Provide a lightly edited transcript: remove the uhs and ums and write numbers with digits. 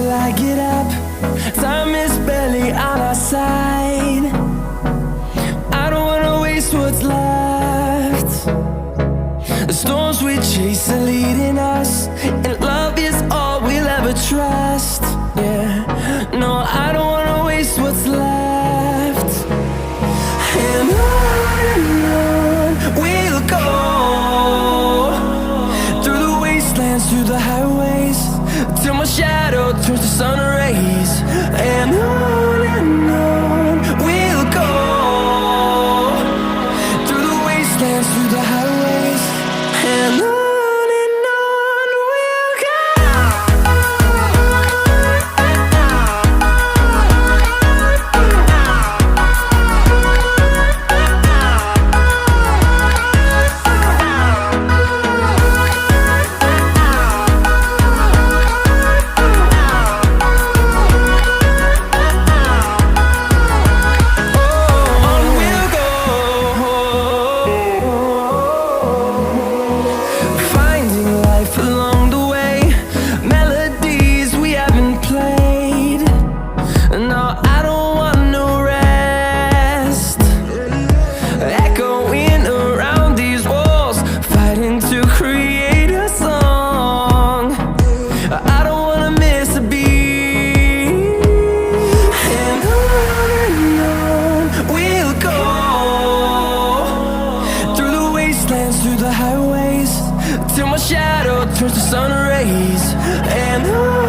till I get up. Time is barely on our side. I don't wanna waste what's left. The storms we chase are leading us, and love is all we'll ever trust. Yeah, no, I don't wanna waste what's left. And on we'll go, through the wastelands, through the highways, till my shadow turns to sun rays. And on we'll go, through the wastelands, through the highways, and on we'll go. Through the highways, till my shadow turns to sun rays. And on